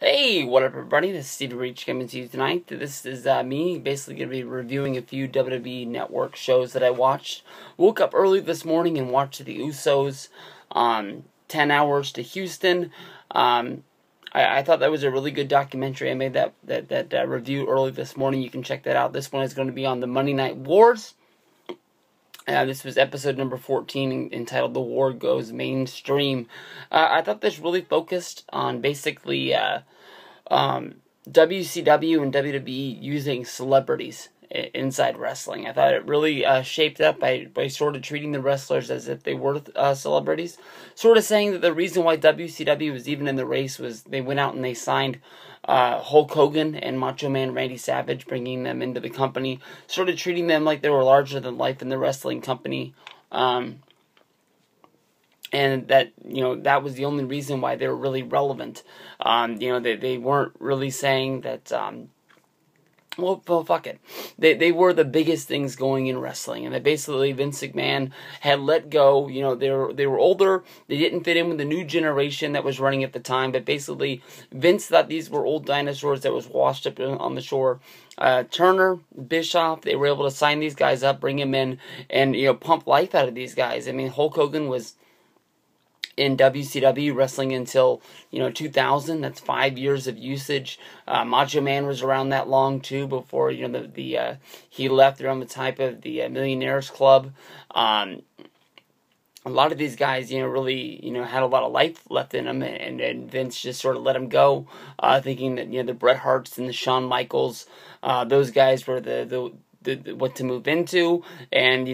Hey, what up everybody, this is Steve Reach coming to you tonight. This is me basically going to be reviewing a few WWE Network shows that I watched. Woke up early this morning and watched the Usos, 10 hours to Houston. I thought that was a really good documentary. I made that review early this morning. You can check that out. This one is going to be on the Monday Night Wars. This was episode number 14 entitled The War Goes Mainstream. I thought this really focused on basically WCW and WWE using celebrities inside wrestling. I thought it really shaped up by sort of treating the wrestlers as if they were celebrities. Sort of saying that the reason why WCW was even in the race was they went out and they signed Hulk Hogan and Macho Man Randy Savage, bringing them into the company, sort of treating them like they were larger than life in the wrestling company. And that, that was the only reason why they were really relevant. They weren't really saying that, well, fuck it. They were the biggest things going in wrestling, and that basically Vince McMahon had let go. They were older. They didn't fit in with the new generation that was running at the time. But basically, Vince thought these were old dinosaurs that was washed up on the shore. Turner, Bischoff, they were able to sign these guys up, bring them in, and pump life out of these guys. I mean, Hulk Hogan was in WCW wrestling until 2000. That's 5 years of usage. Macho Man was around that long too before he left around the type of the Millionaires Club. A lot of these guys really had a lot of life left in them, and Vince just sort of let them go, thinking that the Bret Harts and the Shawn Michaels, those guys were what to move into. And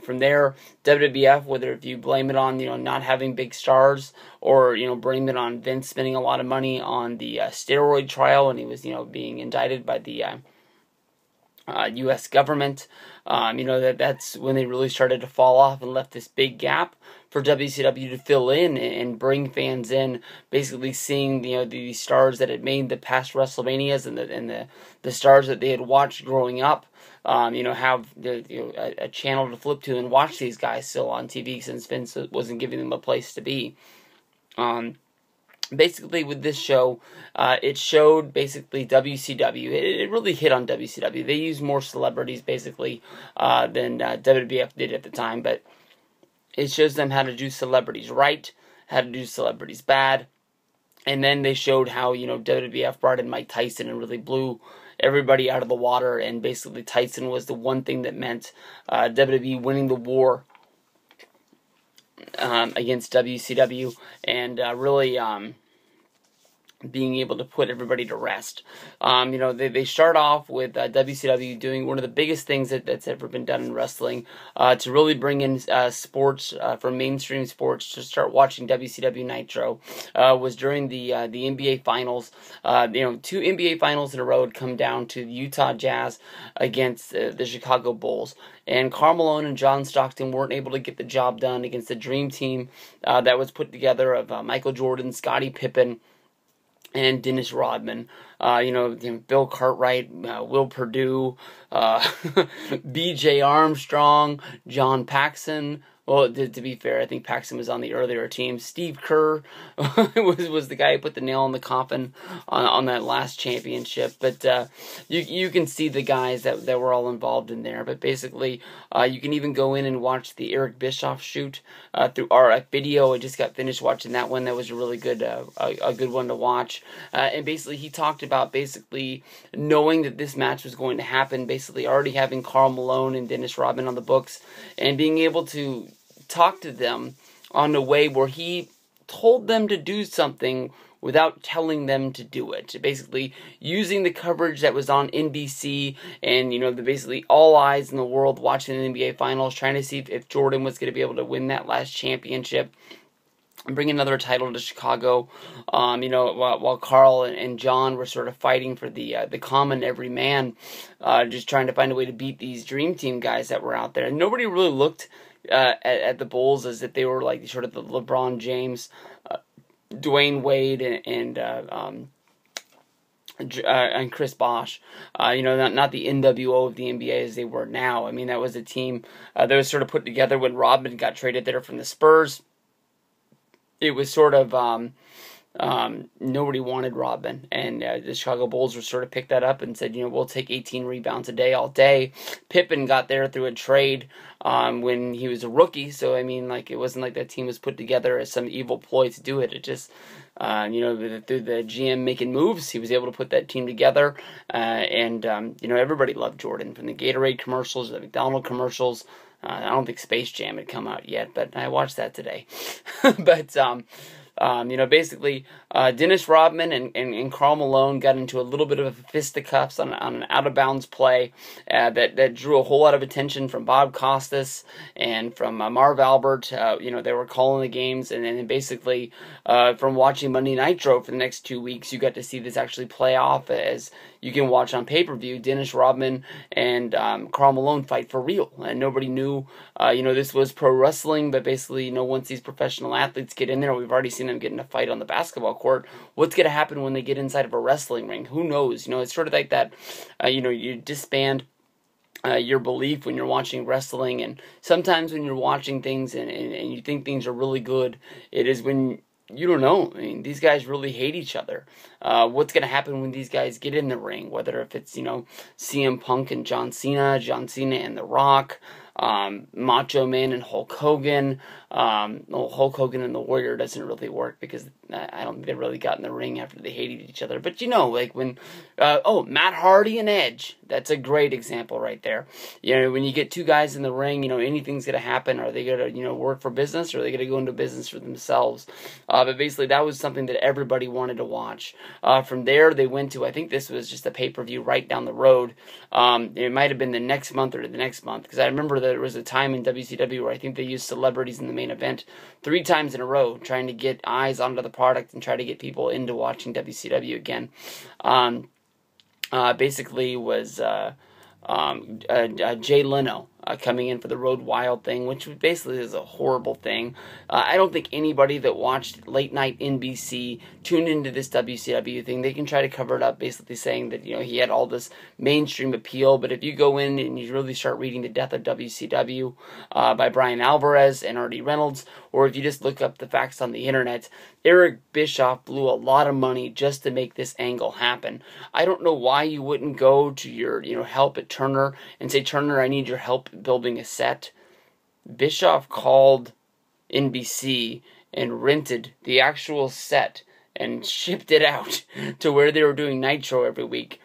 from there, WWF, whether if you blame it on not having big stars, or blame it on Vince spending a lot of money on the steroid trial, and he was being indicted by the U.S. government, that's when they really started to fall off and left this big gap for WCW to fill in and bring fans in, basically seeing the stars that had made the past WrestleManias and the stars that they had watched growing up, have a channel to flip to and watch these guys still on TV, since Vince wasn't giving them a place to be. Basically, with this show, it showed basically WCW. It really hit on WCW. They used more celebrities basically than WWF did at the time, but it shows them how to do celebrities right, how to do celebrities bad, and then they showed how WWF brought in Mike Tyson and really blew everybody out of the water, and basically Tyson was the one thing that meant WWE winning the war against WCW, and really being able to put everybody to rest. They start off with WCW doing one of the biggest things that's ever been done in wrestling, to really bring in sports, from mainstream sports, to start watching WCW Nitro, was during the NBA Finals. 2 NBA Finals in a row had come down to the Utah Jazz against the Chicago Bulls. And Karl Malone and John Stockton weren't able to get the job done against the Dream Team that was put together of Michael Jordan, Scottie Pippen, and Dennis Rodman, Bill Cartwright, Will Perdue, B.J. Armstrong, John Paxson. Well, to be fair, I think Paxson was on the earlier team. Steve Kerr was the guy who put the nail in the coffin on that last championship. But you can see the guys that were all involved in there. But basically, you can even go in and watch the Eric Bischoff shoot through RF Video. I just got finished watching that one. That was a really good, a good one to watch. And basically, he talked about basically knowing that this match was going to happen. Basically, already having Karl Malone and Dennis Rodman on the books, and being able to talk to them on a way where he told them to do something without telling them to do it. Basically, using the coverage that was on NBC and, basically all eyes in the world watching the NBA Finals, trying to see if Jordan was going to be able to win that last championship and bring another title to Chicago, while Carl and John were sort of fighting for the common every man, just trying to find a way to beat these Dream Team guys that were out there. And nobody really looked at the Bulls as if they were like sort of the LeBron James, Dwayne Wade, and Chris Bosh, not the NWO of the NBA as they were now. I mean, that was a team that was sort of put together when Rodman got traded there from the Spurs. It was sort of nobody wanted Rodman, and the Chicago Bulls were sort of picked that up and said, we'll take 18 rebounds a day all day. Pippen got there through a trade when he was a rookie, so I mean, like, it wasn't like that team was put together as some evil ploy to do it. It just, through the GM making moves, he was able to put that team together, and everybody loved Jordan, from the Gatorade commercials, the McDonald's commercials. I don't think Space Jam had come out yet, but I watched that today. But basically, Dennis Rodman and Karl Malone got into a little bit of fisticuffs on an out-of-bounds play that drew a whole lot of attention from Bob Costas and from Marv Albert. They were calling the games, and then basically from watching Monday Nitro for the next 2 weeks, you got to see this actually play off as you can watch on pay-per-view. Dennis Rodman and Karl Malone fight for real, and nobody knew, this was pro wrestling, but basically, once these professional athletes get in there, we've already seen them get in a fight on the basketball court. What's going to happen when they get inside of a wrestling ring? Who knows? It's sort of like that, you disband your belief when you're watching wrestling, and sometimes when you're watching things and you think things are really good, it is when you don't know. I mean, these guys really hate each other. What's going to happen when these guys get in the ring? Whether if it's, CM Punk and John Cena and The Rock, Macho Man and Hulk Hogan. Hulk Hogan and the Warrior doesn't really work because I don't think they really got in the ring after they hated each other. But like when, Matt Hardy and Edge, that's a great example right there. When you get two guys in the ring, anything's going to happen. Are they going to, work for business, or are they going to go into business for themselves? But basically that was something that everybody wanted to watch. From there, they went to, I think this was just a pay-per-view right down the road. It might have been the next month or the next month, because I remember there was a time in WCW where I think they used celebrities in the main event 3 times in a row, trying to get eyes onto the product and try to get people into watching WCW again. Basically was Jay Leno coming in for the Road Wild thing, which basically is a horrible thing. I don't think anybody that watched late night NBC tuned into this WCW thing. They can try to cover it up, basically saying that he had all this mainstream appeal. But if you go in and you really start reading The Death of WCW by Brian Alvarez and Artie Reynolds, or if you just look up the facts on the internet, Eric Bischoff blew a lot of money just to make this angle happen. I don't know why you wouldn't go to your help at Turner and say, Turner, I need your help building a set. Bischoff called NBC and rented the actual set and shipped it out to where they were doing Nitro every week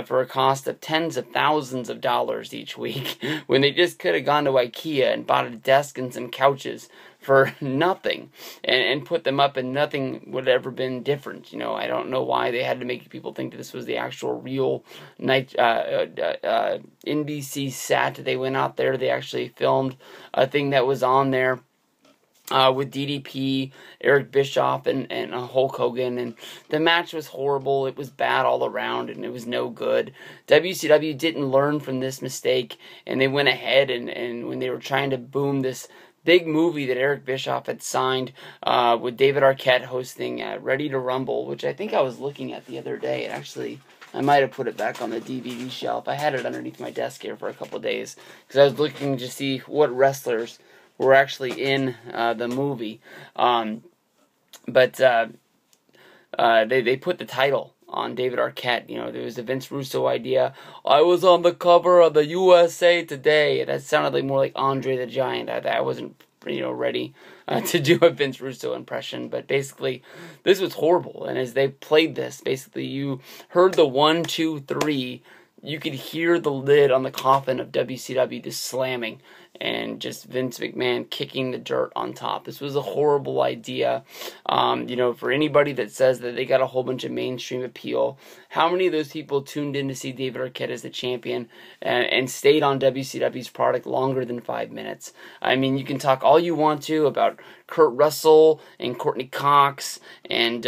for a cost of tens of thousands of dollars each week, when they just could have gone to IKEA and bought a desk and some couches for nothing and put them up, and nothing would have ever been different. I don't know why they had to make people think that this was the actual real NBC set. They went out there, they actually filmed a thing that was on there with DDP, Eric Bischoff, and Hulk Hogan, and the match was horrible. It was bad all around, and it was no good. WCW didn't learn from this mistake, and they went ahead and when they were trying to boom this big movie that Eric Bischoff had signed with David Arquette hosting Ready to Rumble, which I think I was looking at the other day. I might have put it back on the DVD shelf. I had it underneath my desk here for a couple days because I was looking to see what wrestlers were actually in the movie. But they put the title on David Arquette. There was a Vince Russo idea. I was on the cover of the USA Today. That sounded like more like Andre the Giant. I wasn't, ready to do a Vince Russo impression. But basically, this was horrible. And as they played this, basically you heard the 1, 2, 3. You could hear the lid on the coffin of WCW just slamming, and just Vince McMahon kicking the dirt on top. This was a horrible idea. For anybody that says that they got a whole bunch of mainstream appeal, how many of those people tuned in to see David Arquette as the champion and stayed on WCW's product longer than 5 minutes? I mean, you can talk all you want to about Kurt Russell and Courtney Cox and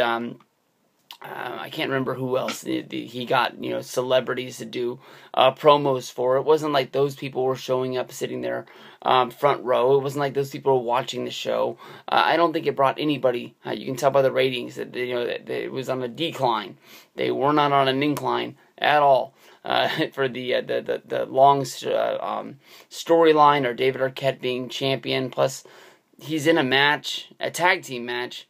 I can't remember who else he got, celebrities to do promos for. It wasn't like those people were showing up, sitting there front row. It wasn't like those people were watching the show. I don't think it brought anybody. You can tell by the ratings that that it was on a decline. They were not on an incline at all. For the long storyline, or David Arquette being champion. Plus, he's in a tag team match,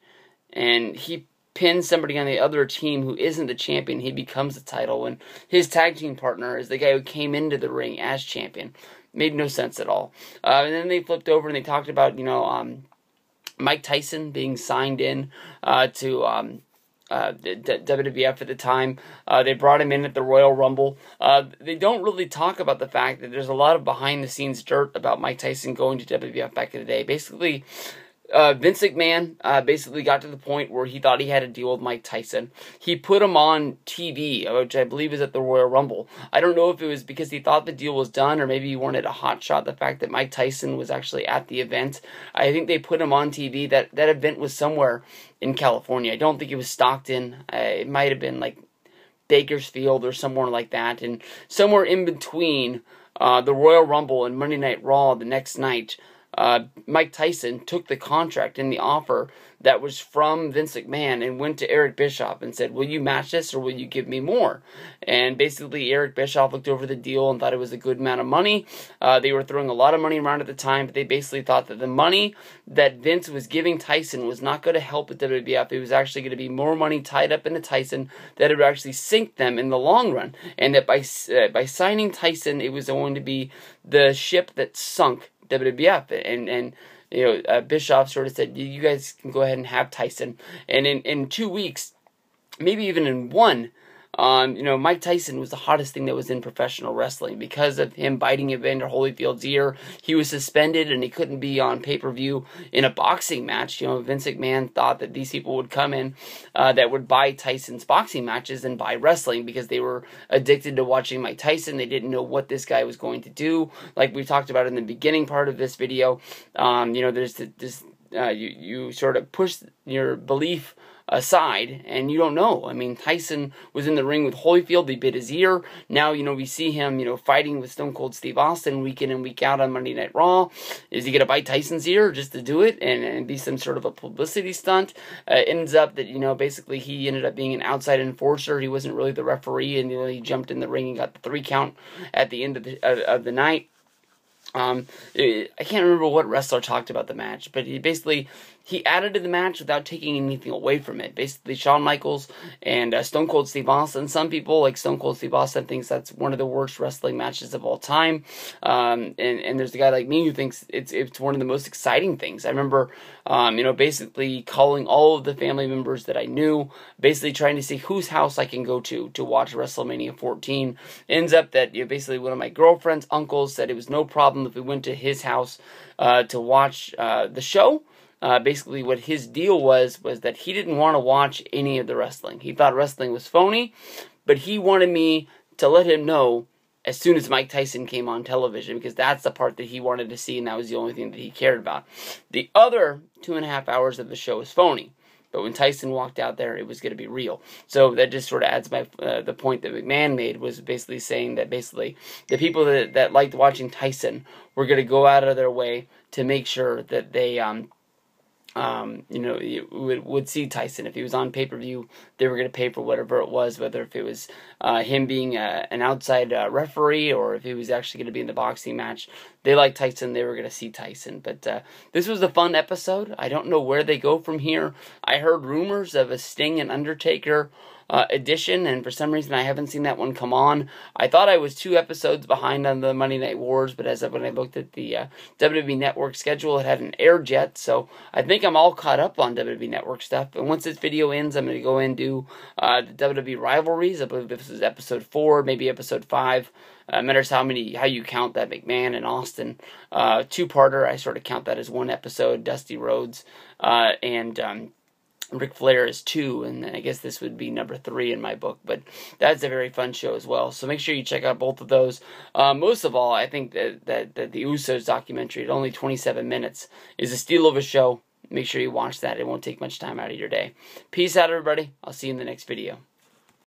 and he pins somebody on the other team who isn't the champion, he becomes the title. And his tag team partner is the guy who came into the ring as champion. Made no sense at all. And then they flipped over and they talked about, Mike Tyson being signed in to WWF at the time. They brought him in at the Royal Rumble. They don't really talk about the fact that there's a lot of behind-the-scenes dirt about Mike Tyson going to WWF back in the day. Basically, Vince McMahon basically got to the point where he thought he had a deal with Mike Tyson. He put him on TV, which I believe is at the Royal Rumble. I don't know if it was because he thought the deal was done, or maybe he wanted a hot shot, the fact that Mike Tyson was actually at the event. I think they put him on TV. That event was somewhere in California. I don't think it was Stockton. It might have been like Bakersfield or somewhere like that. And somewhere in between the Royal Rumble and Monday Night Raw the next night, Mike Tyson took the contract and the offer that was from Vince McMahon and went to Eric Bischoff and said, will you match this or will you give me more? And basically Eric Bischoff looked over the deal and thought it was a good amount of money. They were throwing a lot of money around at the time, but they basically thought that the money that Vince was giving Tyson was not going to help with WWF. It was actually going to be more money tied up into Tyson that it would actually sink them in the long run. And that by signing Tyson, it was going to be the ship that sunk WWF. And Bischoff sort of said, you guys can go ahead and have Tyson. And in 2 weeks, maybe even in one, Mike Tyson was the hottest thing that was in professional wrestling. Because of him biting Evander Holyfield's ear, he was suspended and he couldn't be on pay-per-view in a boxing match. Vince McMahon thought that these people would come in that would buy Tyson's boxing matches and buy wrestling because they were addicted to watching Mike Tyson. They didn't know what this guy was going to do. Like we talked about in the beginning part of this video, there's this, you sort of push your belief aside, and you don't know. I mean, Tyson was in the ring with Holyfield. They bit his ear. Now, we see him, fighting with Stone Cold Steve Austin week in and week out on Monday Night Raw. Is he going to bite Tyson's ear just to do it and be some sort of a publicity stunt? Ends up that, basically he ended up being an outside enforcer. He wasn't really the referee, and he jumped in the ring and got the 3 count at the end of the night. I can't remember what wrestler talked about the match, but he added to the match without taking anything away from it. Basically, Shawn Michaels and Stone Cold Steve Austin. Some people, like Stone Cold Steve Austin, thinks that's one of the worst wrestling matches of all time. And there's a guy like me who thinks it's one of the most exciting things. I remember, basically calling all of the family members that I knew, basically trying to see whose house I can go to watch WrestleMania 14. Ends up that basically one of my girlfriend's uncles said it was no problem if we went to his house to watch the show. Basically what his deal was that he didn't want to watch any of the wrestling. He thought wrestling was phony, but he wanted me to let him know as soon as Mike Tyson came on television, because that's the part that he wanted to see, and that was the only thing that he cared about. The other 2.5 hours of the show was phony, but when Tyson walked out there, it was going to be real. So that just sort of adds the point that McMahon made, was basically saying that basically the people that liked watching Tyson were going to go out of their way to make sure that they would see Tyson. If he was on pay-per-view, they were going to pay for whatever it was, whether if it was him being an outside referee or if he was actually going to be in the boxing match. They liked Tyson, they were going to see Tyson. But this was a fun episode. I don't know where they go from here. I heard rumors of a Sting and Undertaker edition, and for some reason I haven't seen that one come on. I thought I was 2 episodes behind on the Monday Night Wars, but when I looked at the WWE Network schedule, it hadn't aired yet, so I think I'm all caught up on WWE Network stuff. And once this video ends, I'm going to go in and do the WWE rivalries. I believe this is episode 4, maybe episode 5. Matters how you count that McMahon and Austin 2-parter. I sort of count that as 1 episode. Dusty Rhodes and Ric Flair is 2, and I guess this would be number 3 in my book, but that's a very fun show as well, so make sure you check out both of those. Most of all, I think that the Usos documentary at only 27 minutes is a steal of a show. Make sure you watch that. It won't take much time out of your day. Peace out, everybody. I'll see you in the next video.